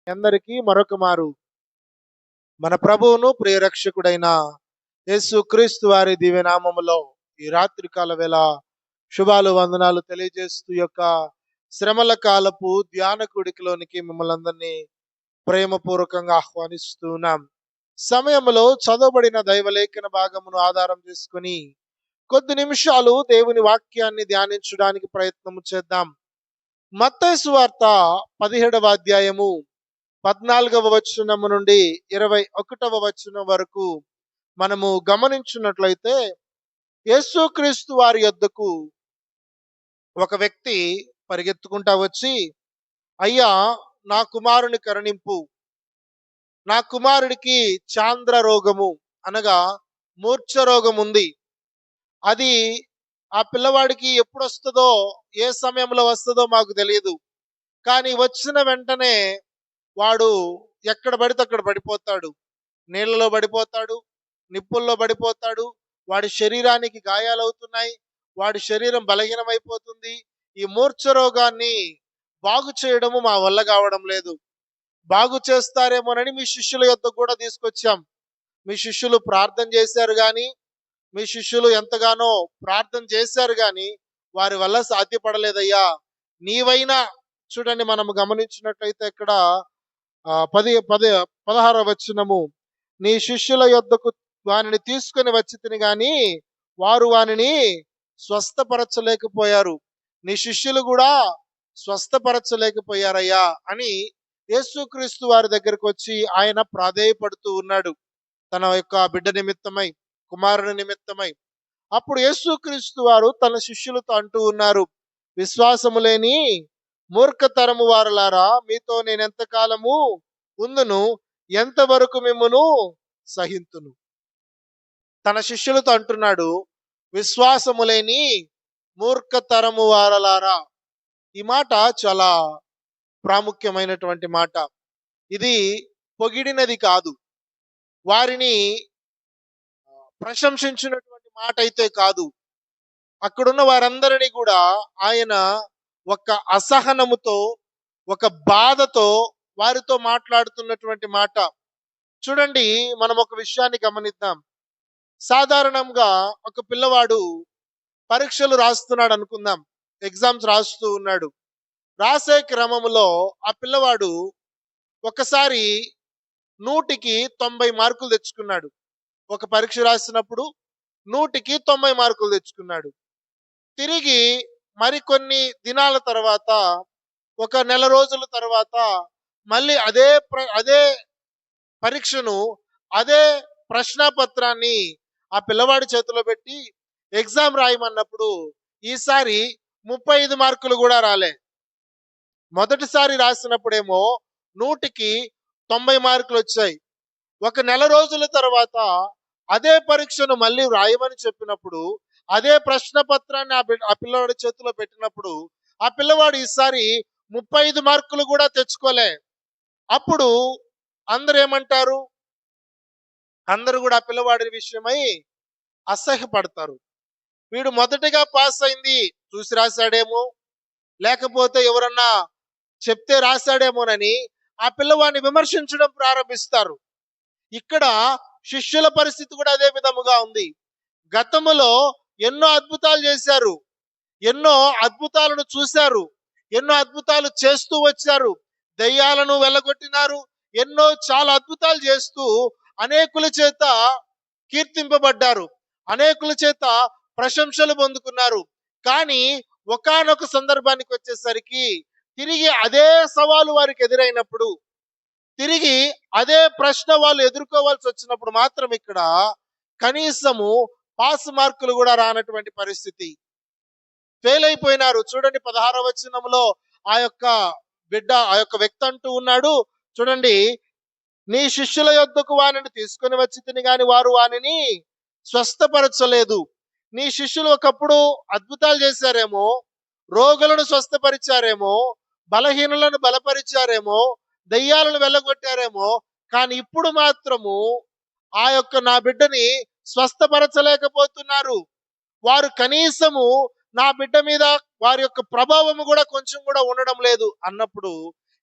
అందరికీ మరొక మారు మన ప్రభువును ప్రియరక్షకుడైన యేసుక్రీస్తు వారి దివ్యనామములో ఈ రాత్రి కాల వేళ శుభాలు వందనాలు తెలియజేస్తూ ఈ యొక్క శ్రమల కాలపు ధ్యాన కుడికిలోనికి మిమ్మల్ని అందరినీ ప్రేమపూర్వకంగా ఆహ్వానిస్తున్నాం. సమయంలో చదవబడిన దైవలేఖన భాగమును ఆధారం చేసుకొని కొద్ది నిమిషాలు దేవుని వాక్యాన్ని ధ్యానించడానికి ప్రయత్నం చేద్దాం. మత్తయి సువార్త 17వ అధ్యాయము 14వ వచనము నుండి 21వ వచనం వరకు మనము గమనించినట్లయితే, యేసుక్రీస్తు వారి యొద్దకు ఒక వ్యక్తి పరిగెత్తుకుంటా వచ్చి, అయ్యా, నా కుమారుని కరుణింపు, నా కుమారుడికి చాంద్ర రోగము అనగా మూర్ఛ రోగం ఉంది. అది ఆ పిల్లవాడికి ఎప్పుడు వస్తుందో, ఏ సమయంలో వస్తుందో మాకు తెలియదు. కానీ వచ్చిన వెంటనే వాడు ఎక్కడ పడితే అక్కడ పడిపోతాడు. నీళ్ళలో పడిపోతాడు, నిప్పుల్లో పడిపోతాడు, వాడి శరీరానికి గాయాలవుతున్నాయి, వాడి శరీరం బలహీనమైపోతుంది. ఈ మూర్ఛ రోగాన్ని బాగు చేయడము మా వల్ల కావడం లేదు. బాగు చేస్తారేమోనని మీ శిష్యుల యొద్దకు కూడా తీసుకొచ్చాం. మీ శిష్యులు ప్రార్థన చేశారు కానీ, మీ శిష్యులు ఎంతగానో ప్రార్థన చేశారు కానీ వారి వల్ల సాధ్యపడలేదయ్యా. నీవైనా చూడండి, మనం గమనించినట్లయితే ఇక్కడ 16వ వచనము, నీ శిష్యుల యొద్దకు వానిని తీసుకొని వచ్చి తిని గాని వారు వానిని స్వస్థపరచలేకపోయారు. నీ శిష్యులు కూడా స్వస్థపరచలేకపోయారయ్యా అని యేసుక్రీస్తు వారి దగ్గరకు వచ్చి ఆయన ప్రాధేయపడుతూ ఉన్నాడు, తన యొక్క బిడ్డ నిమిత్తమై, కుమారుని నిమిత్తమై. అప్పుడు యేసుక్రీస్తు వారు తన శిష్యులతో అంటూ ఉన్నారు, విశ్వాసము లేని మూర్ఖతరము వారలారా, మీతో నేను ఎంతకాలము ఉందును, ఎంతవరకు మిమ్మును సహింతును. తన శిష్యులతో అంటున్నాడు, విశ్వాసము లేని మూర్ఖతరము వారలారా. ఈ మాట చాలా ప్రాముఖ్యమైనటువంటి మాట. ఇది పొగిడినది కాదు, వారిని ప్రశంసించినటువంటి మాట అయితే కాదు. అక్కడున్న వారందరినీ కూడా ఆయన ఒక అసహనముతో, ఒక బాధతో వారితో మాట్లాడుతున్నటువంటి మాట. చూడండి, మనం ఒక విషయాన్ని గమనిద్దాం. సాధారణంగా ఒక పిల్లవాడు పరీక్షలు రాస్తున్నాడు అనుకుందాం, ఎగ్జామ్స్ రాస్తూ ఉన్నాడు. రాసే క్రమంలో ఆ పిల్లవాడు ఒకసారి 100కి 90 మార్కులు తెచ్చుకున్నాడు. ఒక పరీక్ష రాసినప్పుడు 100కి 90 మార్కులు తెచ్చుకున్నాడు. తిరిగి మరికొన్ని దినాల తర్వాత, ఒక నెల రోజుల తర్వాత మళ్ళీ అదే పరీక్షను, అదే ప్రశ్నాపత్రాన్ని ఆ పిల్లవాడి చేతిలో పెట్టి ఎగ్జామ్ రాయమన్నప్పుడు ఈసారి 35 మార్కులు కూడా రాలే. మొదటిసారి రాసినప్పుడేమో 100కి 90 మార్కులు వచ్చాయి. ఒక నెల రోజుల తర్వాత అదే పరీక్షను మళ్ళీ రాయమని చెప్పినప్పుడు, అదే ప్రశ్న పత్రాన్ని ఆ పిల్లవాడి చేతిలో పెట్టినప్పుడు ఆ పిల్లవాడు ఈసారి 35 మార్కులు కూడా తెచ్చుకోలే. అప్పుడు అందరూ ఏమంటారు? అందరూ కూడా ఆ పిల్లవాడి విషయమై అసహ్యపడతారు. వీడు మొదటగా పాస్ అయింది చూసి రాశాడేమో, లేకపోతే ఎవరన్నా చెప్తే రాశాడేమోనని ఆ పిల్లవాడిని విమర్శించడం ప్రారంభిస్తారు. ఇక్కడ శిష్యుల పరిస్థితి కూడా అదే విధముగా ఉంది. గతములో ఎన్నో అద్భుతాలు చేశారు, ఎన్నో అద్భుతాలను చూశారు, ఎన్నో అద్భుతాలు చేస్తూ వచ్చారు, దయ్యాలను వెళ్ళగొట్టినారు, ఎన్నో చాలా అద్భుతాలు చేస్తూ అనేకుల చేత కీర్తింపబడ్డారు, అనేకుల చేత ప్రశంసలు పొందుకున్నారు. కానీ ఒకానొక సందర్భానికి వచ్చేసరికి తిరిగి అదే సవాలు వారికి ఎదురైనప్పుడు, తిరిగి అదే ప్రశ్న వాళ్ళు ఎదుర్కోవాల్సి వచ్చినప్పుడు మాత్రం ఇక్కడ కనీసము పాస్ మార్కులు కూడా రానటువంటి పరిస్థితి. ఫెయిల్ అయిపోయినారు. చూడండి, 16వ వచనంలో ఆ యొక్క వ్యక్తి అంటూ ఉన్నాడు, చూడండి, నీ శిష్యుల యొద్దకు వానిని తీసుకొని వచ్చి తిని గాని వారు వానిని స్వస్థపరచలేదు. నీ శిష్యులు ఒకప్పుడు అద్భుతాలు చేశారేమో, రోగులను స్వస్థపరిచారేమో, బలహీనులను బలపరిచారేమో, దయ్యాలను వెళ్ళగొట్టారేమో, కానీ ఇప్పుడు మాత్రము ఆ యొక్క నా బిడ్డని స్వస్థపరచలేకపోతున్నారు. వారు కనీసము నా బిడ్డ మీద వారి యొక్క ప్రభావము కూడా కొంచెం కూడా ఉండడం లేదు అన్నప్పుడు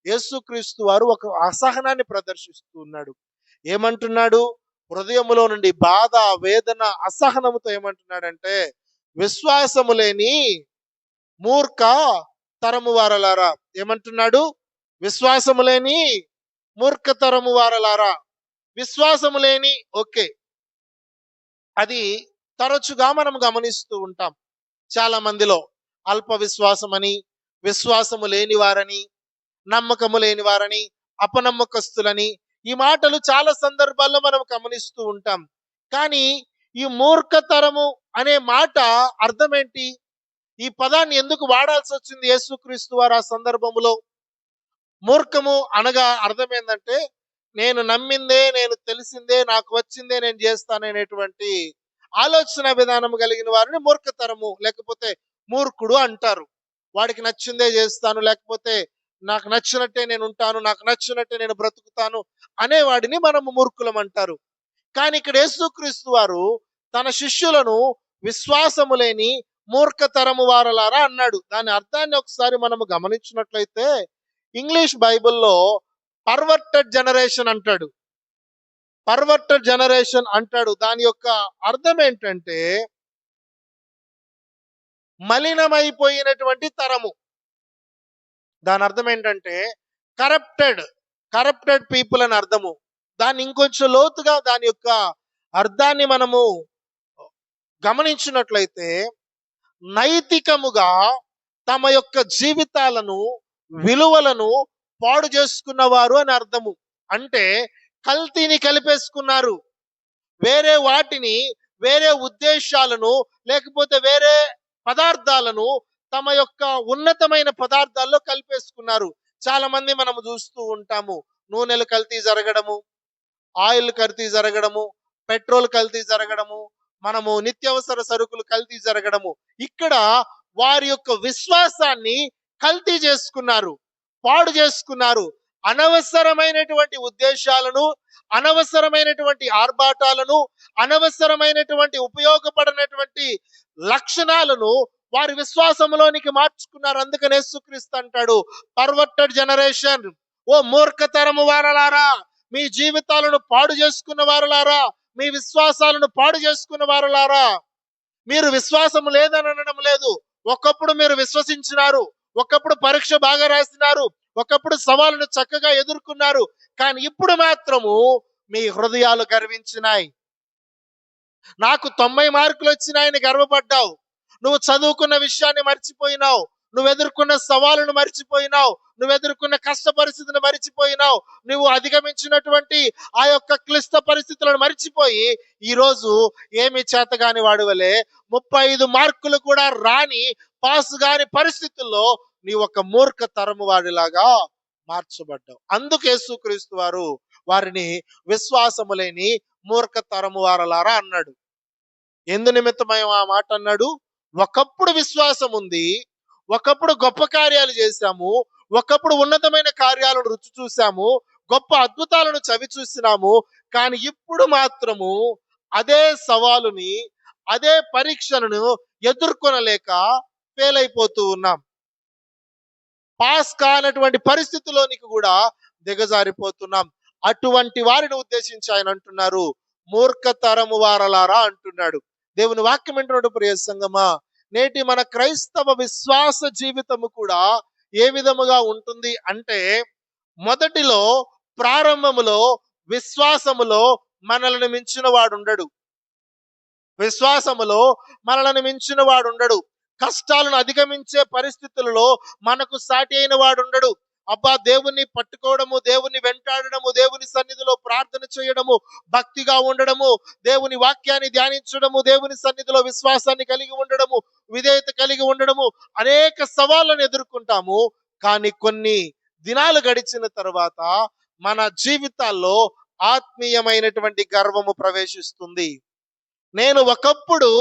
యేసుక్రీస్తు వారు ఒక అసహనాన్ని ప్రదర్శిస్తూ ఉన్నాడు. ఏమంటున్నాడు? హృదయములో నుండి బాధ, వేదన, అసహనముతో ఏమంటున్నాడంటే, విశ్వాసము లేని మూర్ఖ తరము వారలారా. ఏమంటున్నాడు? విశ్వాసము లేని మూర్ఖ తరము వారలారా. విశ్వాసము లేని, ఓకే, అది తరచుగా మనం గమనిస్తూ ఉంటాం. చాలా మందిలో అల్ప విశ్వాసమని, విశ్వాసము లేని వారని, నమ్మకము లేని వారని, అపనమ్మకస్తులని, ఈ మాటలు చాలా సందర్భాల్లో మనం గమనిస్తూ ఉంటాం. కానీ ఈ మూర్ఖతరము అనే మాట అర్థం ఏంటి? ఈ పదాన్ని ఎందుకు వాడాల్సి వచ్చింది యేసుక్రీస్తు వారు ఆ సందర్భములో? మూర్ఖము అనగా అర్థం ఏంటంటే, నేను నమ్మిందే, నేను తెలిసిందే, నాకు వచ్చిందే నేను చేస్తాననేటువంటి ఆలోచన విధానం కలిగిన వారిని మూర్ఖతరము లేకపోతే మూర్ఖుడు అంటారు. వాడికి నచ్చిందే చేస్తాను, లేకపోతే నాకు నచ్చినట్టే నేను ఉంటాను, నాకు నచ్చినట్టే నేను బ్రతుకుతాను అనేవాడిని మనము మూర్ఖులం అంటారు. కానీ ఇక్కడ యేసుక్రీస్తు వారు తన శిష్యులను విశ్వాసము లేని మూర్ఖతరము వారలారా అన్నాడు. దాని అర్థాన్ని ఒకసారి మనము గమనించినట్లయితే ఇంగ్లీష్ బైబిల్లో పర్వర్టెడ్ జనరేషన్ అంటాడు. పర్వర్టెడ్ జనరేషన్ అంటాడు. దాని యొక్క అర్థం ఏంటంటే, మలినమైపోయినటువంటి తరము. దాని అర్థం ఏంటంటే కరప్టెడ్, కరప్టెడ్ పీపుల్ అని అర్థము. దాన్ని ఇంకొంచెం లోతుగా దాని యొక్క అర్థాన్ని మనము గమనించినట్లయితే, నైతికముగా తమ యొక్క జీవితాలను, విలువలను పాడు చేసుకున్నవారు అని అర్థము. అంటే కల్తీని కలిపేసుకున్నారు. వేరే వాటిని, వేరే ఉద్దేశాలను, లేకపోతే వేరే పదార్థాలను తమ యొక్క ఉన్నతమైన పదార్థాల్లో కలిపేసుకున్నారు. చాలా మంది మనము చూస్తూ ఉంటాము. నూనెలు కల్తీ జరగడము, ఆయిల్ కల్తీ జరగడము, పెట్రోల్ కల్తీ జరగడము, మనము నిత్యావసర సరుకులు కల్తీ జరగడము. ఇక్కడ వారి యొక్క విశ్వాసాన్ని కల్తీ చేసుకున్నారు, పాడు చేసుకున్నారు. అనవసరమైనటువంటి ఉద్దేశాలను, అనవసరమైనటువంటి ఆర్భాటాలను, అనవసరమైనటువంటి ఉపయోగపడినటువంటి లక్షణాలను వారి విశ్వాసంలోనికి మార్చుకున్నారు. అందుకని యేసుక్రీస్తు అంటాడు, పర్వర్టెడ్ జనరేషన్, ఓ మూర్ఖతరము వారలారా, మీ జీవితాలను పాడు చేసుకున్న వారలారా, మీ విశ్వాసాలను పాడు చేసుకున్న వారలారా. మీరు విశ్వాసం లేదని అనడం లేదు. ఒకప్పుడు మీరు విశ్వసించినారు, ఒకప్పుడు పరీక్ష బాగా రాసినారు, ఒకప్పుడు సవాలును చక్కగా ఎదుర్కొన్నారు. కానీ ఇప్పుడు మాత్రము మీ హృదయాలు గర్వించినాయి. నాకు 90 మార్కులు వచ్చినాయని గర్వపడ్డావు. నువ్వు చదువుకున్న విషయాన్ని మర్చిపోయినావు. నువ్వు ఎదుర్కొన్న సవాలును మర్చిపోయినావు. నువ్వు ఎదుర్కొన్న కష్ట పరిస్థితిని మర్చిపోయినావు. నువ్వు అధిగమించినటువంటి ఆ యొక్క క్లిష్ట పరిస్థితులను మర్చిపోయి ఈరోజు ఏమి చేతగాని వాడివలే 35 మార్కులు కూడా రాని, పాస్ గాని పరిస్థితుల్లో నీ ఒక మూర్ఖ తరము వాడిలాగా మార్చబడ్డావు. అందుకు యేసుక్రీస్తు వారు వారిని విశ్వాసము లేని మూర్ఖ తరము వారలారా అన్నాడు. ఎందు నిమిత్తమై ఆ మాట అన్నాడు? ఒకప్పుడు విశ్వాసం ఉంది, ఒకప్పుడు గొప్ప కార్యాలు చేశాము, ఒకప్పుడు ఉన్నతమైన కార్యాలను రుచి చూసాము, గొప్ప అద్భుతాలను చవి చూసినాము. కానీ ఇప్పుడు మాత్రము అదే సవాలుని, అదే పరీక్షలను ఎదుర్కొనలేక ఫెయిల్ అయిపోతూ ఉన్నాం. పాస్ కానటువంటి పరిస్థితిలోనికి కూడా దిగజారిపోతున్నాం. అటువంటి వారిని ఉద్దేశించి ఆయన అంటున్నారు, మూర్ఖతరము వారలారా అంటున్నాడు. దేవుని వాక్యం వింటున్నటువంటి ప్రియ సంగమా, నేటి మన క్రైస్తవ విశ్వాస జీవితము కూడా ఏ విధముగా ఉంటుంది అంటే, మొదటిలో, ప్రారంభములో విశ్వాసములో మనల్ని మించిన వాడుండడు. విశ్వాసములో మనల్ని మించిన వాడుండడు. కష్టాలను అధిగమించే పరిస్థితులలో మనకు సాటి అయిన వాడుండడు. అబ్బా, దేవుణ్ణి పట్టుకోవడము, దేవుణ్ణి వెంటాడడము, దేవుని సన్నిధిలో ప్రార్థన చేయడము, భక్తిగా ఉండడము, దేవుని వాక్యాన్ని ధ్యానించడము, దేవుని సన్నిధిలో విశ్వాసాన్ని కలిగి ఉండడము, విధేయత కలిగి ఉండడము, అనేక సవాళ్ళను ఎదుర్కొంటాము. కానీ కొన్ని దినాలు గడిచిన తర్వాత మన జీవితాల్లో ఆత్మీయమైనటువంటి గర్వము ప్రవేశిస్తుంది. నేను ఒకప్పుడు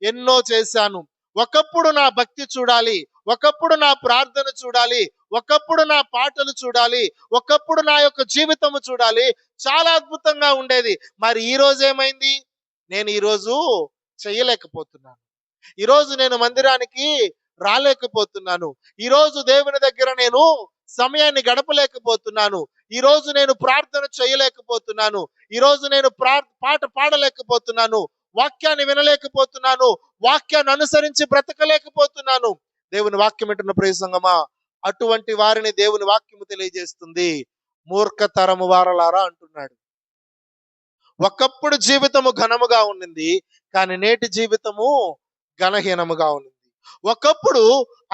ఎన్నో చేశాను, ఒకప్పుడు నా భక్తి చూడాలి, ఒకప్పుడు నా ప్రార్థన చూడాలి, ఒకప్పుడు నా పాటలు చూడాలి, ఒకప్పుడు నా యొక్క జీవితము చూడాలి, చాలా అద్భుతంగా ఉండేది. మరి ఈ రోజు ఏమైంది? నేను ఈరోజు చేయలేకపోతున్నాను. ఈరోజు నేను మందిరానికి రాలేకపోతున్నాను. ఈరోజు దేవుని దగ్గర నేను సమయాన్ని గడపలేకపోతున్నాను. ఈ రోజు నేను ప్రార్థన చేయలేకపోతున్నాను. ఈ రోజు నేను పాట పాడలేకపోతున్నాను. వాక్యాన్ని వినలేకపోతున్నాను. వాక్యాన్ని అనుసరించి బ్రతకలేకపోతున్నాను. దేవుని వాక్యం వింటున్న ప్రియ సంగమా, అటువంటి వారిని దేవుని వాక్యము తెలియజేస్తుంది. మూర్ఖతరము వారలారా అంటున్నాడు. ఒకప్పుడు జీవితము ఘనముగా ఉన్నింది, కానీ నేటి జీవితము ఘనహీనముగా ఉన్నింది. ఒకప్పుడు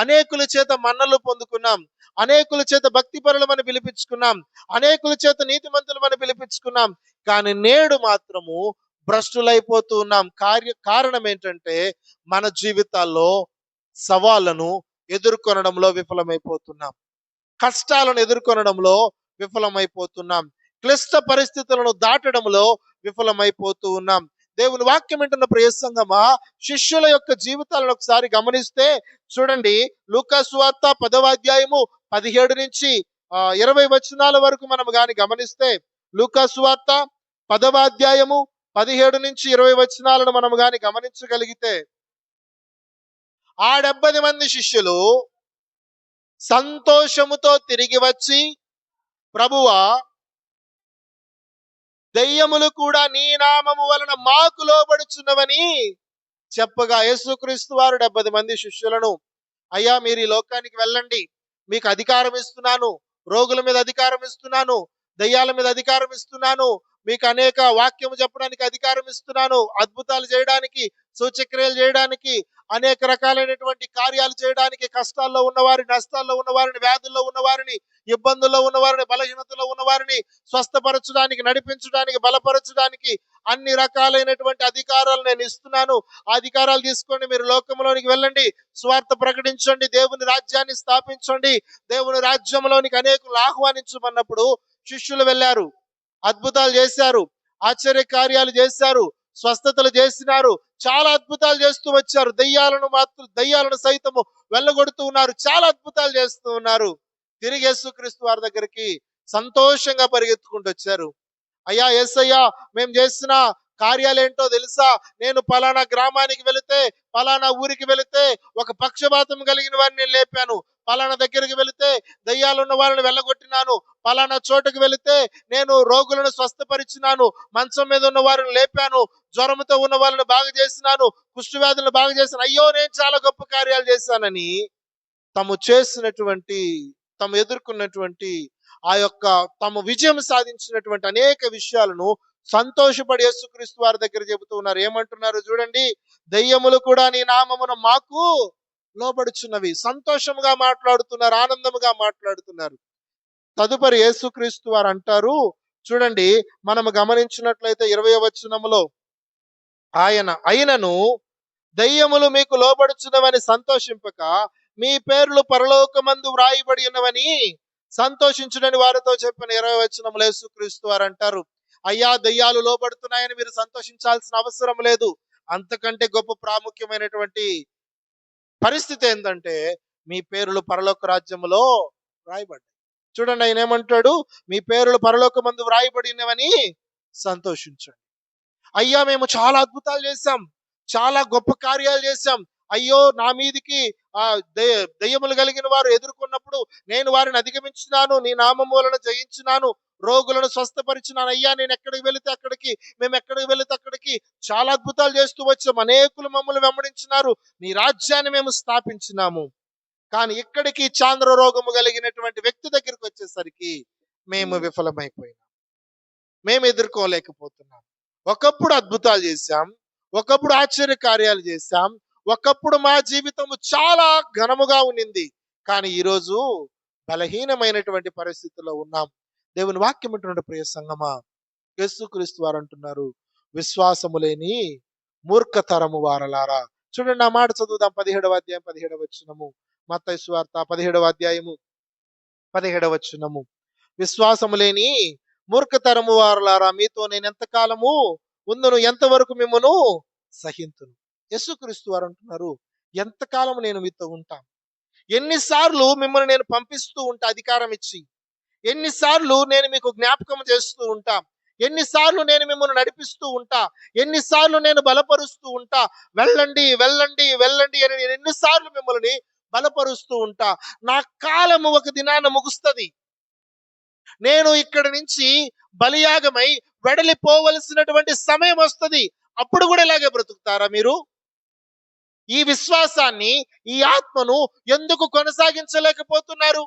అనేకుల చేత మన్నలు పొందుకున్నాం, అనేకుల చేత భక్తిపరులమని పిలిపించుకున్నాం, అనేకుల చేత నీతిమంతులమని పిలిపించుకున్నాం, కానీ నేడు మాత్రము భ్రష్టులైపోతూ ఉన్నాం. కారణం ఏంటంటే మన జీవితాల్లో సవాళ్లను ఎదుర్కొనడంలో విఫలమైపోతున్నాం, కష్టాలను ఎదుర్కొనడంలో విఫలమైపోతున్నాం, క్లిష్ట పరిస్థితులను దాటడంలో విఫలమైపోతూ ఉన్నాం. దేవుని వాక్యం వింటున్న ప్రియ సంగమా, శిష్యుల యొక్క జీవితాలను ఒకసారి గమనిస్తే చూడండి, లూకా సువార్త 10వ అధ్యాయము 17 నుంచి 20 వచనాల వరకు మనం గాని గమనిస్తే, లూకా సువార్త 10వ అధ్యాయము 17 నుంచి 20 వచనాలను మనం గాని గమనించగలిగితే, ఆ 70 మంది శిష్యులు సంతోషముతో తిరిగి వచ్చి, ప్రభువా, దెయ్యములు కూడా నీ నామము వలన మాకు లోబడుచున్నవని చెప్పగా, యేసుక్రీస్తు వారు 70 మంది శిష్యులను, అయ్యా మీరు ఈ లోకానికి వెళ్ళండి, మీకు అధికారం ఇస్తున్నాను, రోగుల మీద అధికారం ఇస్తున్నాను, దయ్యాల మీద అధికారం ఇస్తున్నాను, మీకు అనేక వాక్యము చెప్పడానికి అధికారం ఇస్తున్నాను, అద్భుతాలు చేయడానికి, సూచక్రియలు చేయడానికి, అనేక రకాలైనటువంటి కార్యాలు చేయడానికి, కష్టాల్లో ఉన్నవారిని, నష్టాల్లో ఉన్నవారిని, వ్యాధుల్లో ఉన్నవారిని, ఇబ్బందుల్లో ఉన్నవారిని, బలహీనతలో ఉన్నవారిని స్వస్థపరచడానికి, నడిపించడానికి, బలపరచడానికి అన్ని రకాలైనటువంటి అధికారాలు నేను ఇస్తున్నాను. ఆ అధికారాలు తీసుకోండి, మీరు లోకంలోనికి వెళ్ళండి, స్వార్థ ప్రకటించండి, దేవుని రాజ్యాన్ని స్థాపించండి, దేవుని రాజ్యంలోనికి అనేకులు ఆహ్వానించమన్నప్పుడు శిష్యులు వెళ్ళారు, అద్భుతాలు చేశారు, ఆశ్చర్య కార్యాలు చేశారు, స్వస్థతలు చేసినారు, చాలా అద్భుతాలు చేస్తూ వచ్చారు. దయ్యాలను సైతము వెళ్ళగొడుతూ ఉన్నారు, చాలా అద్భుతాలు చేస్తూ ఉన్నారు. తిరిగి యేసుక్రీస్తు వారి దగ్గరికి సంతోషంగా పరిగెత్తుకుంటూ వచ్చారు. అయ్యా యేసయ్యా, మేము చేసిన కార్యాలేంటో తెలుసా? నేను పలానా గ్రామానికి వెళితే, పలానా ఊరికి వెళితే ఒక పక్షపాతం కలిగిన వారిని నేను లేపాను, పలానా దగ్గరికి వెళితే దయ్యాలు ఉన్న వాళ్ళని వెళ్ళగొట్టినాను, పలానా చోటుకు వెళితే నేను రోగులను స్వస్థపరిచినాను, మంచం మీద ఉన్న వారిని లేపాను, జ్వరంతో ఉన్న వాళ్ళని బాగు చేసినాను, కుష్ఠవ్యాధులను బాగు చేశాను, అయ్యో నేను చాలా గొప్ప కార్యాలు చేశానని తాము ఎదుర్కొన్నటువంటి ఆ యొక్క తాము విజయం సాధించినటువంటి అనేక విషయాలను సంతోషపడి యేసుక్రీస్తు వారి దగ్గర చెబుతూ ఉన్నారు. ఏమంటున్నారు చూడండి, దయ్యములు కూడా నీ నామమున మాకు లోబడుచున్నవి. సంతోషముగా మాట్లాడుతున్నారు, ఆనందముగా మాట్లాడుతున్నారు. తదుపరి యేసుక్రీస్తు వారు అంటారు చూడండి, మనము గమనించినట్లయితే 20వ వచనములో, అయినను దయ్యములు మీకు లోబడుచున్నవని సంతోషింపక మీ పేర్లు పరలోకమందు వ్రాయబడి ఉన్నవని సంతోషించుడని వారితో చెప్పిన 20వ వచనములో యేసుక్రీస్తు వారు అంటారు, అయ్యా దయ్యాలు లోబడుతున్నాయని మీరు సంతోషించాల్సిన అవసరం లేదు. అంతకంటే గొప్ప ప్రాముఖ్యమైనటువంటి పరిస్థితి ఏంటంటే, మీ పేర్లు పరలోక రాజ్యములో వ్రాయబడ్డాయి. చూడండి, ఆయన ఏమంటాడు, మీ పేర్లు పరలోకమందు వ్రాయబడినవని సంతోషించండి. అయ్యా మేము చాలా అద్భుతాలు చేశాం, చాలా గొప్ప కార్యాలు చేశాం, అయ్యో నా మీదికి దెయ్యములు కలిగిన వారు ఎదుర్కొన్నప్పుడు నేను వారిని అధిగమించినాను, నీ నామము వలన జయించినాను, రోగులను స్వస్థపరిచినాను, అయ్యా నేను ఎక్కడికి వెళితే అక్కడికి, మేము ఎక్కడికి వెళితే అక్కడికి చాలా అద్భుతాలు చేస్తూ వచ్చాం, అనేకులు మమ్మల్ని వెంబడించినారు, నీ రాజ్యాన్ని మేము స్థాపించినాము. కానీ ఇక్కడికి చాంద్ర రోగము కలిగినటువంటి వ్యక్తి దగ్గరికి వచ్చేసరికి మేము విఫలమైపోయినాం, మేము ఎదుర్కోలేకపోతున్నాం. ఒకప్పుడు అద్భుతాలు చేశాం, ఒకప్పుడు ఆశ్చర్య కార్యాలు చేశాం, ఒకప్పుడు మా జీవితము చాలా ఘనముగా ఉన్నింది, కానీ ఈరోజు బలహీనమైనటువంటి పరిస్థితుల్లో ఉన్నాం. దేవుని వాక్యం అంటున్న ప్రియ సంగమా, యేసుక్రీస్తు వారు అంటున్నారు, విశ్వాసము లేని మూర్ఖతరము వారలారా. చూడండి, ఆ మాట చదువుదాం. 17వ అధ్యాయం 17వ వచనము, మత్తయి సువార్త 17వ అధ్యాయము 17వ వచనము, విశ్వాసము లేని మూర్ఖతరము వారలారా, మీతో నేను ఎంతకాలము ఉందును, ఎంతవరకు మిమ్మను సహింతును. యేసుక్రీస్తు వారు అంటున్నారు, ఎంతకాలం నేను మీతో ఉంటాను, ఎన్నిసార్లు మిమ్మల్ని నేను పంపిస్తూ ఉంటా అధికారం ఇచ్చి, ఎన్నిసార్లు నేను మీకు జ్ఞాపకం చేస్తూ ఉంటా, ఎన్నిసార్లు నేను మిమ్మల్ని నడిపిస్తూ ఉంటా, ఎన్నిసార్లు నేను బలపరుస్తూ ఉంటా, వెళ్ళండి వెళ్ళండి వెళ్ళండి అని నేను ఎన్నిసార్లు మిమ్మల్ని బలపరుస్తూ ఉంటా. నా కాలము ఒక దినాన ముగుస్తది. నేను ఇక్కడి నుంచి బలియాగమై వెడలిపోవలసినటువంటి సమయం వస్తది. అప్పుడు కూడా ఇలాగే బ్రతుకుతారా మీరు? ఈ విశ్వాసాన్ని, ఈ ఆత్మను ఎందుకు కొనసాగించలేకపోతున్నారు?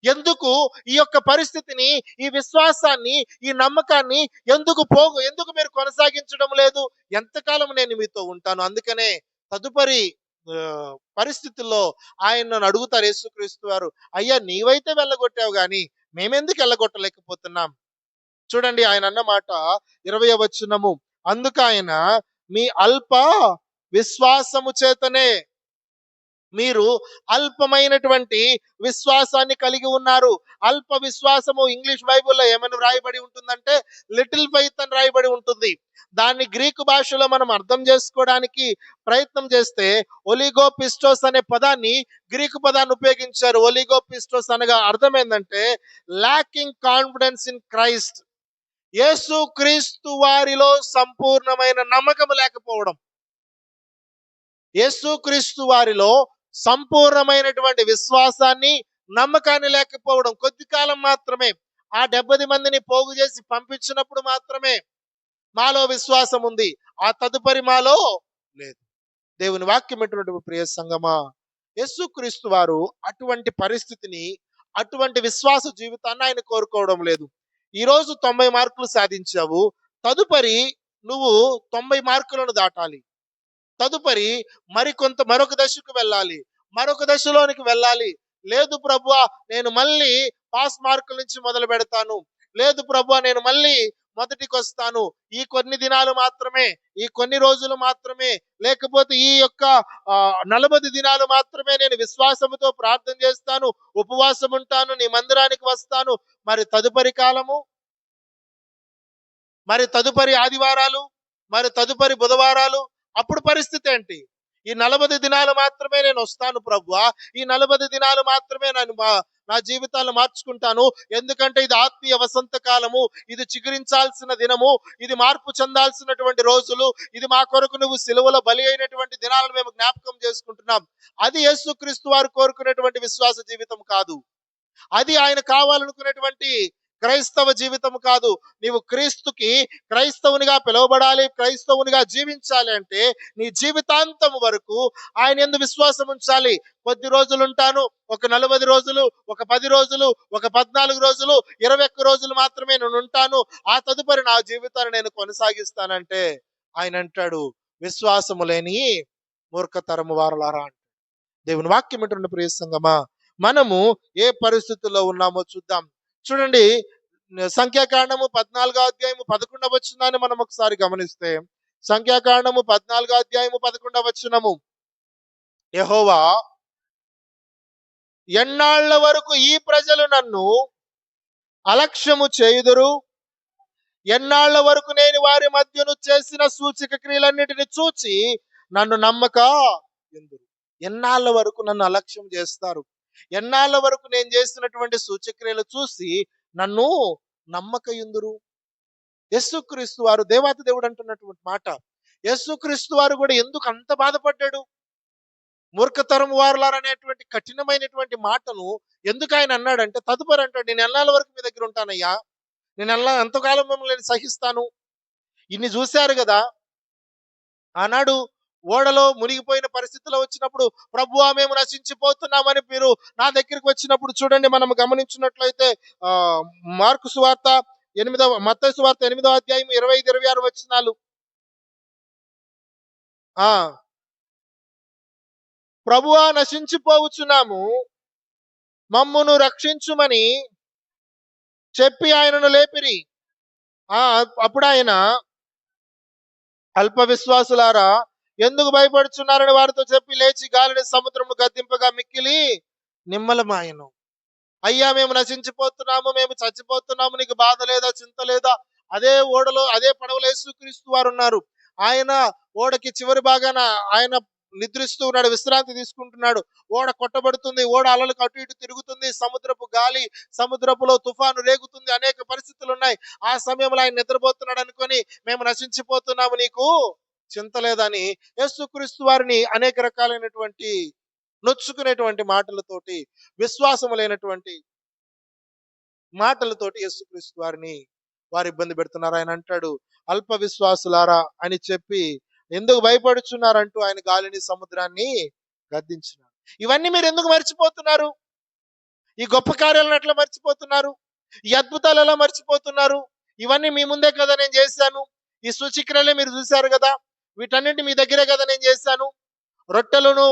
ఎందుకు ఈ యొక్క పరిస్థితిని, ఈ విశ్వాసాన్ని, ఈ నమ్మకాన్ని ఎందుకు మీరు కొనసాగించడం లేదు? ఎంతకాలం నేను మీతో ఉంటాను? అందుకనే తదుపరి పరిస్థితుల్లో ఆయన నన్ను అడుగుతారు యేసుక్రీస్తు వారు, అయ్యా నీవైతే వెళ్ళగొట్టావు గాని మేమెందుకు వెళ్ళగొట్టలేకపోతున్నాం? చూడండి ఆయన అన్న మాట 20వ వచనము. అందుకు ఆయన, మీ అల్ప విశ్వాసము చేతనే మీరు అల్పమైనటువంటి విశ్వాసాన్ని కలిగి ఉన్నారు. అల్ప విశ్వాసము ఇంగ్లీష్ బైబిల్లో ఏమని వ్రాయబడి ఉంటుందంటే లిటిల్ ఫెయిత్ అని రాయబడి ఉంటుంది. దాన్ని గ్రీకు భాషలో మనం అర్థం చేసుకోవడానికి ప్రయత్నం చేస్తే ఒలిగో పిస్టోస్ అనే పదాన్ని, గ్రీకు పదాన్ని ఉపయోగించారు. ఒలిగో పిస్టోస్ అనగా అర్థం ఏంటంటే లాకింగ్ కాన్ఫిడెన్స్ ఇన్ క్రైస్ట్. యేసు క్రీస్తు వారిలో సంపూర్ణమైన నమ్మకం లేకపోవడం. యేసుక్రీస్తు వారిలో సంపూర్ణమైనటువంటి విశ్వాసాన్ని, నమ్మకాన్ని లేకపోవడం. కొద్ది కాలం మాత్రమే, ఆ 70 మందిని పోగు చేసి పంపించినప్పుడు మాత్రమే మాలో విశ్వాసం ఉంది, ఆ తదుపరి మాలో లేదు. దేవుని వాక్యం ఎటువంటి ప్రియ సంగమా, యేసుక్రీస్తు వారు అటువంటి పరిస్థితిని, అటువంటి విశ్వాస జీవితాన్ని ఆయన కోరుకోవడం లేదు. ఈరోజు 90 మార్కులు సాధించావు, తదుపరి నువ్వు 90 మార్కులను దాటాలి. తదుపరి మరొక దశకు వెళ్ళాలి, మరొక దశలోనికి వెళ్ళాలి. లేదు ప్రభువా నేను మళ్ళీ పాస్ మార్కుల నుంచి మొదలు పెడతాను, లేదు ప్రభువా నేను మళ్ళీ మొదటికి వస్తాను, ఈ కొన్ని దినాలు మాత్రమే, ఈ కొన్ని రోజులు మాత్రమే, లేకపోతే ఈ యొక్క 40 దినాలు మాత్రమే నేను విశ్వాసముతో ప్రార్థన చేస్తాను, ఉపవాసం ఉంటాను, నీ మందిరానికి వస్తాను. మరి తదుపరి కాలము, మరి తదుపరి ఆదివారాలు, మరి తదుపరి బుధవారాలు, అప్పుడు పరిస్థితి ఏంటి? ఈ 40 దినాలు మాత్రమే నేను వస్తాను ప్రభువా, ఈ 40 దినాలు మాత్రమే నా జీవితాన్ని మార్చుకుంటాను, ఎందుకంటే ఇది ఆత్మీయ వసంత కాలము, ఇది చిగురించాల్సిన దినము, ఇది మార్పు చెందాల్సినటువంటి రోజులు, ఇది మా కొరకు నువ్వు సిలువలో బలి అయినటువంటి దినాలను మేము జ్ఞాపకం చేసుకుంటున్నాం. అది యేసుక్రీస్తు వారు కోరుకునేటువంటి విశ్వాస జీవితం కాదు. అది ఆయన కావాలనుకునేటువంటి క్రైస్తవ జీవితం కాదు. నీవు క్రీస్తుకి క్రైస్తవునిగా పిలువబడాలి, క్రైస్తవునిగా జీవించాలి అంటే నీ జీవితాంతం వరకు ఆయన యందు విశ్వాసం ఉంచాలి. కొద్ది రోజులు ఉంటాను, ఒక 40 రోజులు, ఒక 10 రోజులు, ఒక 14 రోజులు, 21 రోజులు మాత్రమే నేను ఉంటాను, ఆ తదుపరి నా జీవితాన్ని నేను కొనసాగిస్తానంటే ఆయన అంటాడు, విశ్వాసము లేని మూర్ఖతరము వారలారా. దేవుని వాక్యం ఏంటంటే ప్రియ సంగమా, మనము ఏ పరిస్థితుల్లో ఉన్నామో చూద్దాం. చూడండి, సంఖ్యాకాండము 14వ అధ్యాయము 11వ వచనాన్ని మనం ఒకసారి గమనిస్తే, సంఖ్యాకాండము 14వ అధ్యాయము 11వ వచనము, యెహోవా, ఎన్నాళ్ల వరకు ఈ ప్రజలు నన్ను అలక్ష్యము చేయుదురు? ఎన్నాళ్ల వరకు నేను వారి మధ్యను చేసిన సూచక క్రియలన్నిటిని చూచి నన్ను నమ్మక ఎందురు? ఎన్నాళ్ళ వరకు నన్ను అలక్ష్యం చేస్తారు? ఎన్నాళ్ళ వరకు నేను చేసినటువంటి సూచక్రియలు చూసి నన్ను నమ్మక ఎందురు? యేసుక్రీస్తు వారు దేవాతి దేవుడు అంటున్నటువంటి మాట. యేసుక్రీస్తు వారు కూడా ఎందుకు అంత బాధపడ్డాడు? మూర్ఖతరం వారులారనేటువంటి కఠినమైనటువంటి మాటను ఎందుకు ఆయన అన్నాడంటే, తదుపరి అంటాడు, నేను ఎన్నాళ్ళ వరకు మీ దగ్గర ఉంటానయ్యా, నేను ఎంతకాలం మిమ్మల్ని సహిస్తాను? ఇన్ని చూశారు కదా. ఆనాడు ఓడలో మునిగిపోయిన పరిస్థితిలో వచ్చినప్పుడు, ప్రభువా మేము నశించిపోతున్నామని మీరు నా దగ్గరికి వచ్చినప్పుడు చూడండి, మనం గమనించినట్లయితే మార్కు సువార్త 8వ, మత్తయి సువార్త 8వ అధ్యాయం 25, 26 వచనాలు. ప్రభువా నశించిపోవచ్చున్నాము, మమ్మును రక్షించుమని చెప్పి ఆయనను లేపిరి. అప్పుడు ఆయన, అల్ప విశ్వాసులారా ఎందుకు భయపడుచున్నారని వారితో చెప్పి లేచి గాలిని సముద్రము గద్దింపగా మిక్కిలి నిమ్మలమాయను. అయ్యా మేము నశించిపోతున్నాము, మేము చచ్చిపోతున్నాము, నీకు బాధ లేదా, చింత లేదా? అదే ఓడలో, అదే పడవలో యేసుక్రీస్తు వారు ఉన్నారు. ఆయన ఓడకి చివరి భాగాన ఆయన నిద్రిస్తూ ఉన్నాడు, విశ్రాంతి తీసుకుంటున్నాడు. ఓడ కొట్టబడుతుంది, ఓడ అలలకు అటు ఇటు తిరుగుతుంది, సముద్రపు గాలి, సముద్రపులో తుఫాను రేగుతుంది, అనేక పరిస్థితులు ఉన్నాయి. ఆ సమయంలో ఆయన నిద్రపోతున్నాడు అనుకొని మేము నశించిపోతున్నాము, నీకు చింత లేదని యేసుక్రీస్తు వారిని అనేక రకాలైనటువంటి నొచ్చుకునేటువంటి మాటలతోటి, విశ్వాసము లేనటువంటి మాటలతోటి యేసుక్రీస్తు వారిని వారు ఇబ్బంది పెడుతున్నారు. ఆయన అంటాడు, అల్ప విశ్వాసులారా అని చెప్పి ఎందుకు భయపడుచున్నారంటూ ఆయన గాలిని సముద్రాన్ని గద్దించినారు. ఇవన్నీ మీరు ఎందుకు మర్చిపోతున్నారు? ఈ గొప్ప కార్యాలను ఎట్లా మర్చిపోతున్నారు? ఈ అద్భుతాలు ఎలా మర్చిపోతున్నారు? ఇవన్నీ మీ ముందే కదా నేను చేశాను. ఈ సూచక్రియలే మీరు చూశారు కదా, వీటన్నింటి మీ దగ్గరే కదా నేను చేశాను. రొట్టెలను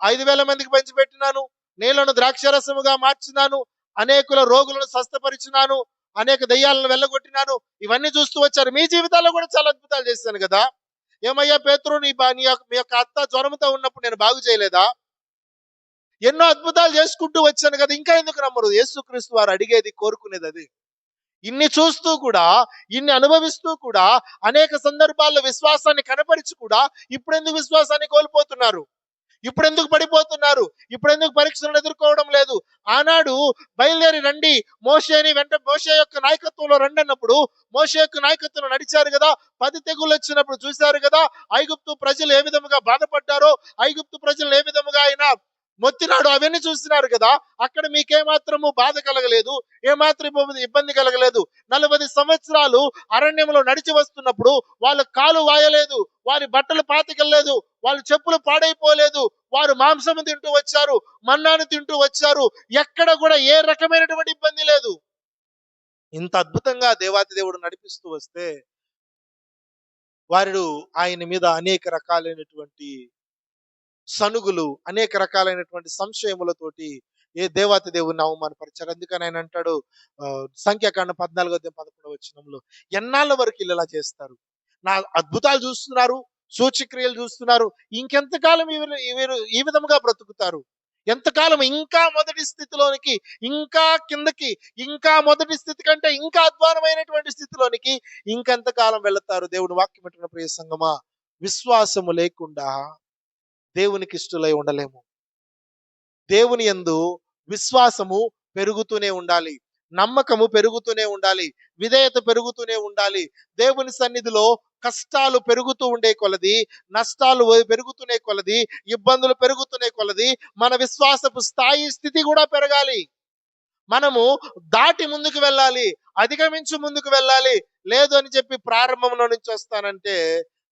5,000 మందికి పంచిపెట్టినాను, నీళ్లను ద్రాక్షరసముగా మార్చినాను, అనేకుల రోగులను స్వస్థపరిచినాను, అనేక దయ్యాలను వెళ్ళగొట్టినాను. ఇవన్నీ చూస్తూ వచ్చారు. మీ జీవితాల్లో కూడా చాలా అద్భుతాలు చేశాను కదా. ఏమయ్యా పేతురు, మీ యొక్క అత్త జ్వరంతో ఉన్నప్పుడు నేను బాగు చేయలేదా? ఎన్నో అద్భుతాలు చేసుకుంటూ వచ్చాను కదా, ఇంకా ఎందుకు నమ్మరు? యేసుక్రీస్తు వారు అడిగేది, కోరుకునేది అది. ఇన్ని చూస్తూ కూడా, ఇన్ని అనుభవిస్తూ కూడా, అనేక సందర్భాల్లో విశ్వాసాన్ని కనపరిచి కూడా ఇప్పుడెందుకు విశ్వాసాన్ని కోల్పోతున్నారు? ఇప్పుడెందుకు పడిపోతున్నారు? ఇప్పుడెందుకు పరీక్షలను ఎదుర్కోవడం లేదు? ఆనాడు బయలుదేరి రండి, మోషే యొక్క నాయకత్వంలో రండి అన్నప్పుడు మోషే యొక్క నాయకత్వంలో నడిచారు కదా. 10 తెగుళ్ళు వచ్చినప్పుడు చూశారు కదా, ఐగుప్తు ప్రజలు ఏ విధముగా బాధపడ్డారో, ఐగుప్తు ప్రజలు ఏ విధముగా ఆయన మొత్తినాడు, అవన్నీ చూస్తున్నారు కదా. అక్కడ మీకేమాత్రము బాధ కలగలేదు, ఏమాత్రం ఇబ్బంది కలగలేదు. 40 సంవత్సరాలు అరణ్యంలో నడిచి వస్తున్నప్పుడు వాళ్ళ కాలు వాయలేదు, వారి బట్టలు పాతికెళ్ళలేదు, వాళ్ళ చెప్పులు పాడైపోలేదు, వారు మాంసము తింటూ వచ్చారు, మన్నాను తింటూ వచ్చారు. ఎక్కడ కూడా ఏ రకమైనటువంటి ఇబ్బంది లేదు. ఇంత అద్భుతంగా దేవాతి దేవుడు నడిపిస్తూ వస్తే వారు ఆయన మీద అనేక రకాలైనటువంటి సనుగులు, అనేక రకాలైనటువంటి సంశయములతోటి ఏ దేవాతి దేవుని అవమానపరిచారు. అందుకని ఆయన అంటాడు, సంఖ్యాకాండం 14:11 ఎన్నాళ్ళ వరకు ఇలా చేస్తారు? నా అద్భుతాలు చూస్తున్నారు, సూచక్రియలు చూస్తున్నారు, ఇంకెంతకాలం వీరు ఈ విధముగా బ్రతుకుతారు? ఎంతకాలం ఇంకా మొదటి స్థితిలోనికి, ఇంకా కిందకి, ఇంకా మొదటి స్థితి కంటే ఇంకా అధ్వానమైనటువంటి స్థితిలోనికి ఇంకెంతకాలం వెళతారు? దేవుని వాక్యం వింటున్న ప్రియ సంగమా, విశ్వాసము లేకుండా దేవునికి ఇష్టలై ఉండలేము. దేవుని యందు విశ్వాసము పెరుగుతూనే ఉండాలి, నమ్మకము పెరుగుతూనే ఉండాలి, విధేయత పెరుగుతూనే ఉండాలి. దేవుని సన్నిధిలో కష్టాలు పెరుగుతూ ఉండే కొలది, నష్టాలు పెరుగుతూనే కొలది, ఇబ్బందులు పెరుగుతూనే కొలది మన విశ్వాసపు స్థితి కూడా పెరగాలి. మనము దాటి ముందుకు వెళ్ళాలి, అధిగమించి ముందుకు వెళ్ళాలి. లేదు అని చెప్పి ప్రారంభంలో నుంచి వస్తానంటే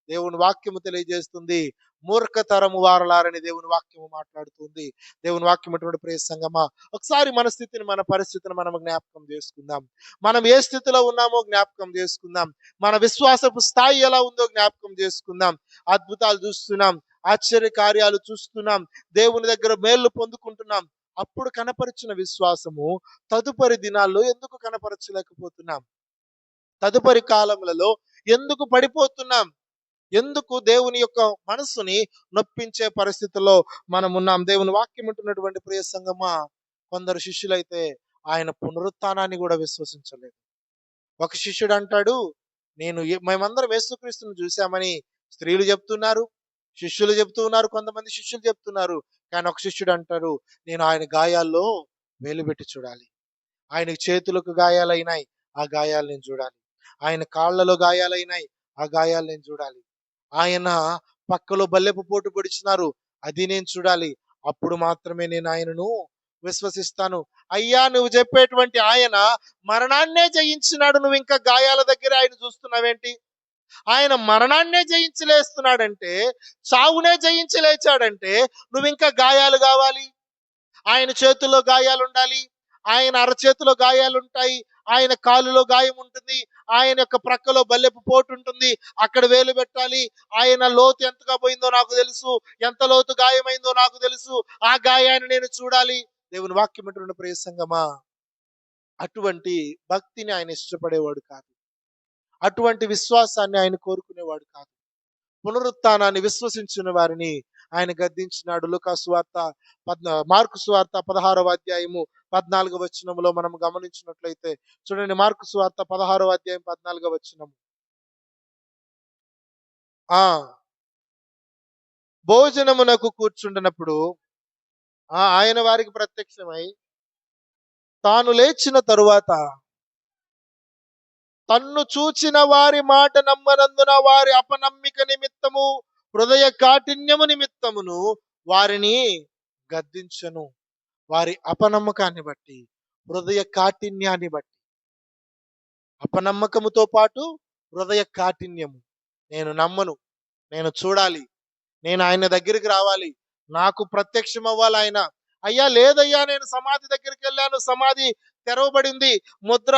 దేవుని వాక్యము తెలియజేస్తుంది, మూర్ఖతరము వారలారని దేవుని వాక్యము మాట్లాడుతుంది. దేవుని వాక్యం అటువంటి ప్రియ సంగమా, ఒకసారి మన స్థితిని, మన పరిస్థితిని మనం జ్ఞాపకం చేసుకుందాం. మనం ఏ స్థితిలో ఉన్నామో జ్ఞాపకం చేసుకుందాం. మన విశ్వాసపు స్థాయి ఎలా ఉందో జ్ఞాపకం చేసుకుందాం. అద్భుతాలు చూస్తున్నాం, ఆశ్చర్య కార్యాలు చూస్తున్నాం, దేవుని దగ్గర మేళ్లు పొందుకుంటున్నాం. అప్పుడు కనపరిచిన విశ్వాసము తదుపరి దినాల్లో ఎందుకు కనపరచలేకపోతున్నాం? తదుపరి కాలములలో ఎందుకు పడిపోతున్నాం? ఎందుకు దేవుని యొక్క మనస్సుని నొప్పించే పరిస్థితుల్లో మనం ఉన్నాం? దేవుని వాక్యం ఉంటున్నటువంటి ప్రియ సంగమా, కొందరు శిష్యులైతే ఆయన పునరుత్థానాన్ని కూడా విశ్వసించలేదు. ఒక శిష్యుడు అంటాడు, మేమందరం యేసుక్రీస్తుని చూశామని స్త్రీలు చెప్తున్నారు, శిష్యులు చెప్తూ ఉన్నారు, కొంతమంది శిష్యులు చెప్తున్నారు. కానీ ఒక శిష్యుడు అంటారు, నేను ఆయన గాయాల్లో వేలు పెట్టి చూడాలి. ఆయనకు చేతులకు గాయాలైనాయి, ఆ గాయాలు నేను చూడాలి. ఆయన కాళ్ళలో గాయాలైనాయి, ఆ గాయాలు నేను చూడాలి. ఆయన పక్కలో బల్లెపు పోటు పొడిచినారు, అది నేను చూడాలి. అప్పుడు మాత్రమే నేను ఆయనను విశ్వసిస్తాను. అయ్యా, నువ్వు చెప్పేటువంటి ఆయన మరణాన్నే జయించినాడు, నువ్వు ఇంకా గాయాల దగ్గర ఆయన చూస్తున్నావేంటి? ఆయన మరణాన్నే జయించి లేస్తున్నాడంటే, చావునే జయించి లేచాడంటే నువ్వు ఇంకా గాయాలు కావాలి? ఆయన చేతుల్లో గాయాలు ఉండాలి, ఆయన అరచేతిలో గాయాలు ఉంటాయి, ఆయన కాలులో గాయం ఉంటుంది, ఆయన యొక్క ప్రక్కలో బల్లెపు పోటు ఉంటుంది, అక్కడ వేలు పెట్టాలి. ఆయన లోతు ఎంతగా పోయిందో నాకు తెలుసు, ఎంత లోతు గాయమైందో నాకు తెలుసు, ఆ గాయాన్ని నేను చూడాలి. దేవుని వాక్యం అంటున్న ప్రియ సంగమా, అటువంటి భక్తిని ఆయన ఇష్టపడేవాడు కాదు, అటువంటి విశ్వాసాన్ని ఆయన కోరుకునేవాడు కాదు. పునరుత్థానాన్ని విశ్వసించిన వారిని ఆయన గద్దించినాడు. మార్కు సువార్త 16:14 మనం గమనించినట్లయితే చూడండి. మార్కు సువార్త 16:14. భోజనమునకు కూర్చుండినప్పుడు ఆయన వారికి ప్రత్యక్షమై తాను లేచిన తరువాత తన్ను చూచిన వారి మాట నమ్మనందున వారి అపనమ్మిక నిమిత్తము, హృదయ కాఠిన్యము నిమిత్తమును వారిని గద్దించెను. వారి అపనమ్మకాన్ని బట్టి, హృదయ కాఠిన్యాన్ని బట్టి. అపనమ్మకముతో పాటు హృదయ కాఠిన్యము. నేను నమ్మను. నేను చూడాలి. నేను ఆయన దగ్గరికి రావాలి. నాకు ప్రత్యక్షం అవ్వాలి ఆయన. అయ్యా లేదయ్యా, నేను సమాధి దగ్గరికెళ్ళాను. సమాధి తెరవబడింది. ముద్ర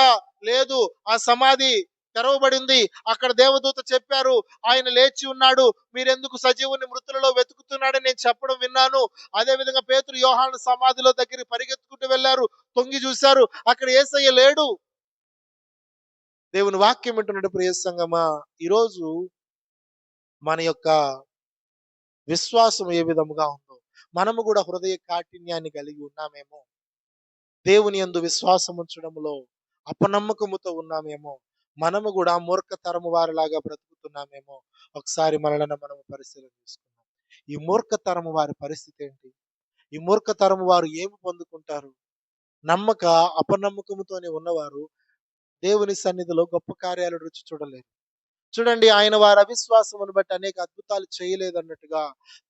లేదు. ఆ సమాధి తెరవబడింది. అక్కడ దేవదూత చెప్పారు, ఆయన లేచి ఉన్నాడు. మీరెందుకు సజీవుని మృతులలో వెతుకుతున్నాడని నేను చెప్పడం విన్నాను. అదే విధంగా పేతురు, యోహాను సమాధిలో దగ్గరికి పరిగెత్తుకుంటూ వెళ్ళారు. తొంగి చూశారు. అక్కడ యేసయ్య లేడు. దేవుని వాక్యం వింటున్నట్టు ప్రియ సంగమా, ఈరోజు మన యొక్క విశ్వాసం ఏ విధముగా ఉందో, మనము కూడా హృదయ కాఠిన్యాన్ని కలిగి ఉన్నామేమో, దేవుని యందు విశ్వాసం ఉంచడంలో అపనమ్మకముతో ఉన్నామేమో, మనము కూడా మూర్ఖతరము వారిలాగా బ్రతుకుతున్నామేమో, ఒకసారి మనలను మనము పరిశీలన చేసుకుందాం. ఈ మూర్ఖతరము వారి పరిస్థితి ఏంటి? ఈ మూర్ఖతరము వారు ఏమి పొందుకుంటారు? నమ్మక అపనమ్మకముతోనే ఉన్నవారు దేవుని సన్నిధిలో గొప్ప కార్యాలు రుచి చూడలేరు. చూడండి, ఆయన వారి అవిశ్వాసమును బట్టి అనేక అద్భుతాలు చేయలేదన్నట్టుగా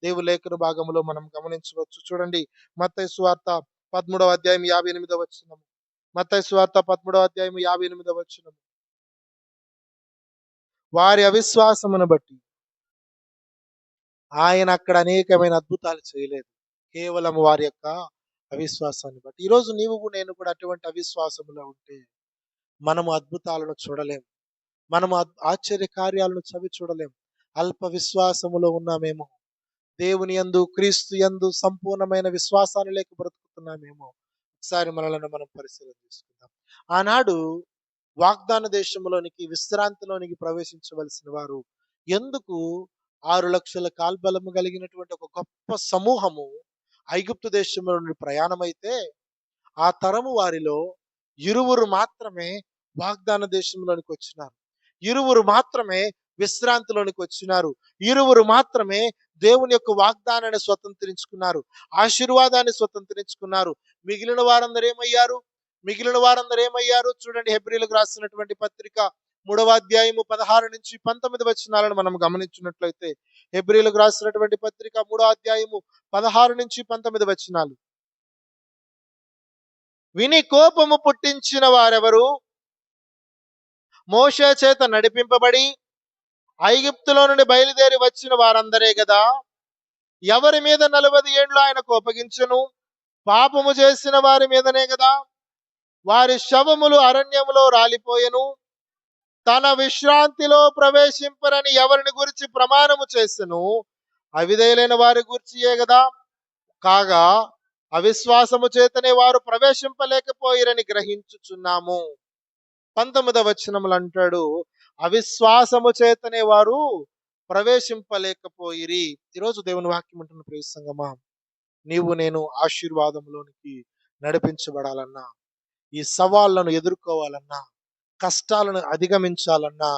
దేవుని లేఖన భాగంలో మనం గమనించవచ్చు. చూడండి, మత్తయి సువార్త 13వ అధ్యాయం 58వ వచనం. మత్తయి సువార్త 13వ అధ్యాయం 58వ వచనం. వారి అవిశ్వాసమును బట్టి ఆయన అక్కడ అనేకమైన అద్భుతాలు చేయలేదు. కేవలం వారి యొక్క అవిశ్వాసాన్ని బట్టి. ఈరోజు నేను కూడా అటువంటి అవిశ్వాసములో ఉంటే మనము అద్భుతాలను చూడలేం. మనము ఆశ్చర్య కార్యాలను చవి చూడలేం. అల్ప విశ్వాసములో ఉన్నామేమో. దేవుని యందు, క్రీస్తు యందు సంపూర్ణమైన విశ్వాసాలు లేక బ్రతుకుతున్నామేమో. ఒకసారి మనలను మనం పరిశీలన చేసుకుందాం. ఆనాడు వాగ్దాన దేశంలోనికి, విశ్రాంతిలోనికి ప్రవేశించవలసిన వారు ఎందుకు 6 లక్షల కాల్బలము కలిగినటువంటి ఒక గొప్ప సమూహము ఐగుప్తు దేశంలో నుండి ప్రయాణమైతే, ఆ తరము వారిలో ఇరువురు మాత్రమే వాగ్దాన దేశంలోనికి వచ్చినారు. ఇరువురు మాత్రమే విశ్రాంతిలోనికి వచ్చినారు. ఇరువురు మాత్రమే దేవుని యొక్క వాగ్దానాన్ని స్వతంత్రించుకున్నారు, ఆశీర్వాదాన్ని స్వతంత్రించుకున్నారు. మిగిలిన వారందరూ ఏమయ్యారు? చూడండి, హెబ్రీలకు రాసినటువంటి పత్రిక 3వ అధ్యాయము 16 నుంచి 19 వచనాలను మనం గమనించినట్లయితే, హెబ్రీలకు రాసినటువంటి పత్రిక 3వ అధ్యాయము 16 నుంచి 19 వచనాలు. విని కోపము పుట్టించిన వారెవరు? మోషే చేత నడిపింపబడి ఐగుప్తులో నుండి బయలుదేరి వచ్చిన వారందరే గదా. ఎవరి మీద 40 ఏండ్లు ఆయన కోపగించెను? పాపము చేసిన వారి మీదనే గదా. వారి శవములు అరణ్యములో రాలిపోయెను. తన విశ్రాంతిలో ప్రవేశింపరని ఎవరిని గురించి ప్రమాణము చేసెను? అవిధేయులైన వారి గురించియే గదా. కాగా అవిశ్వాసము చేతనే వారు ప్రవేశింపలేకపోయిరని గ్రహించుచున్నాము. 19వ వచనములు అంటాడు, అవిశ్వాసము చేతనే వారు ప్రవేశింపలేకపోయిరి. ఈరోజు దేవుని వాక్యం అంటున్న ప్రియ సంగమా, నేను ఆశీర్వాదంలోనికి నడిపించబడాలన్నా, ఈ సవాళ్లను ఎదుర్కోవాలన్నా, కష్టాలను అధిగమించాలన్నా,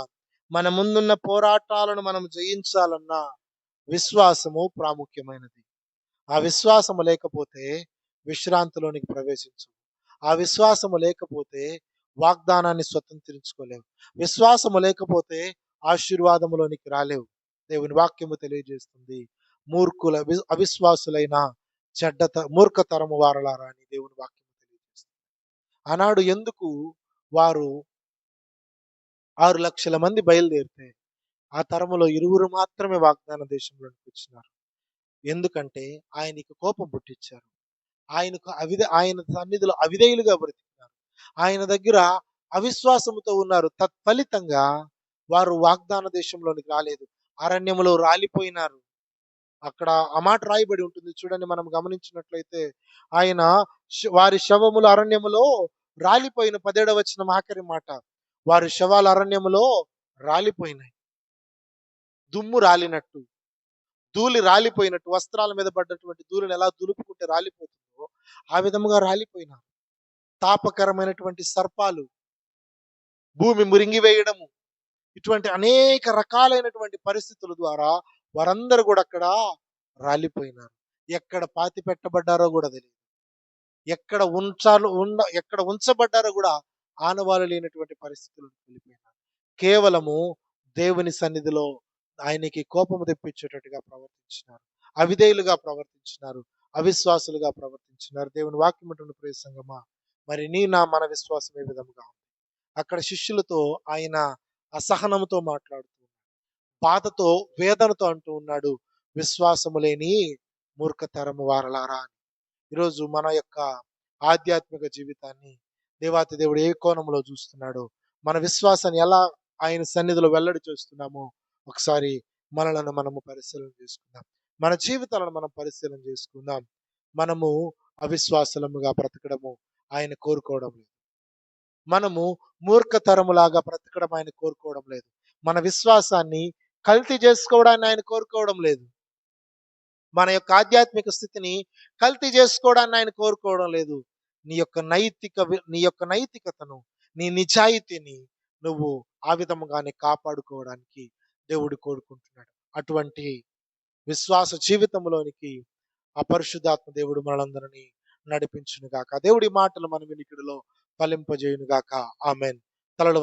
మన ముందున్న పోరాటాలను మనం జయించాలన్నా విశ్వాసము ప్రాముఖ్యమైనది. ఆ విశ్వాసము లేకపోతే విశ్రాంతిలోనికి ప్రవేశించము. ఆ విశ్వాసము లేకపోతే వాగ్దానాన్ని స్వతంత్రించుకోలేవు. విశ్వాసము లేకపోతే ఆశీర్వాదములోనికి రాలేవు. దేవుని వాక్యము తెలియజేస్తుంది, అవిశ్వాసులైన మూర్ఖతరము వారలారా అని దేవుని వాక్యము తెలియజేస్తుంది. ఆనాడు ఎందుకు వారు 6 లక్షల మంది బయలుదేరితే ఆ తరములో ఇరువురు మాత్రమే వాగ్దాన దేశంలోనికి వచ్చినారు? ఎందుకంటే ఆయనకి కోపం పుట్టించారు. ఆయన సన్నిధిలో అవిధేయులుగా బ్రతికినారు. ఆయన దగ్గర అవిశ్వాసముతో ఉన్నారు. తత్ఫలితంగా వారు వాగ్దాన దేశంలోనికి రాలేదు. అరణ్యములో రాలిపోయినారు. అక్కడ ఆ మాట రాయబడి ఉంటుంది చూడండి, మనం గమనించినట్లయితే, ఆయన వారి శవములు అరణ్యములో రాలిపోయిన 17వ వచనం ఆఖరి మాట. వారి శవాలు అరణ్యములో రాలిపోయినాయి. దుమ్ము రాలినట్టు, ధూళి రాలిపోయినట్టు, వస్త్రాల మీద పడ్డటువంటి ధూళిని ఎలా దులుపుకుంటే రాలిపోతుందో ఆ విధముగా రాలిపోయినారు. తాపకరమైనటువంటి సర్పాలు, భూమి మురింగివేయడము, ఇటువంటి అనేక రకాలైనటువంటి పరిస్థితుల ద్వారా వారందరూ కూడా అక్కడ రాలిపోయినారు. ఎక్కడ పాతి పెట్టబడ్డారో కూడా తెలియదు. ఎక్కడ ఉంచబడ్డారో కూడా ఆనవాలు లేనటువంటి పరిస్థితులకు వెళ్ళిపోయినారు. కేవలము దేవుని సన్నిధిలో ఆయనకి కోపము తెప్పించేటట్టుగా ప్రవర్తించినారు, అవిధేయులుగా ప్రవర్తించినారు. అవిశ్వాసులుగా ప్రవర్తించినారు. దేవుని వాక్యం అంటున్న ప్రియ సంగమా, మరి మన విశ్వాసం ఏ విధముగా ఉంది? అక్కడ శిష్యులతో ఆయన అసహనంతో మాట్లాడుతూ, బాధతో, వేదనతో అంటూ ఉన్నాడు, విశ్వాసము లేని మూర్ఖతరము వారలారా అని. ఈరోజు మన యొక్క ఆధ్యాత్మిక జీవితాన్ని దేవాతి దేవుడు ఏ కోణంలో చూస్తున్నాడో, మన విశ్వాసాన్ని ఎలా ఆయన సన్నిధిలో వెల్లడి చేస్తున్నామో ఒకసారి మనలను మనము పరిశీలన చేసుకుందాం. మన జీవితాలను మనం పరిశీలన చేసుకుందాం. మనము అవిశ్వాసలముగా బ్రతకడము ఆయన కోరుకోవడం లేదు. మనము మూర్ఖతరములాగా బ్రతకడం ఆయన కోరుకోవడం లేదు. మన విశ్వాసాన్ని కల్తీ చేసుకోవడాన్ని ఆయన కోరుకోవడం లేదు. మన యొక్క ఆధ్యాత్మిక స్థితిని కల్తీ చేసుకోవడాన్ని ఆయన కోరుకోవడం లేదు. నీ యొక్క నైతికతను, నీ నిజాయితీని నువ్వు ఆ విధముగానే కాపాడుకోవడానికి దేవుడు కోరుకుంటున్నాడు. అటువంటి విశ్వాస జీవితంలోనికి ఆ పరిశుద్ధాత్మ దేవుడు మనందరినీ నడిపించును గాక. దేవుడి మాటలు మన వినికిడిలో ఫలింపజేయును గాక. ఆమేన్. తలలు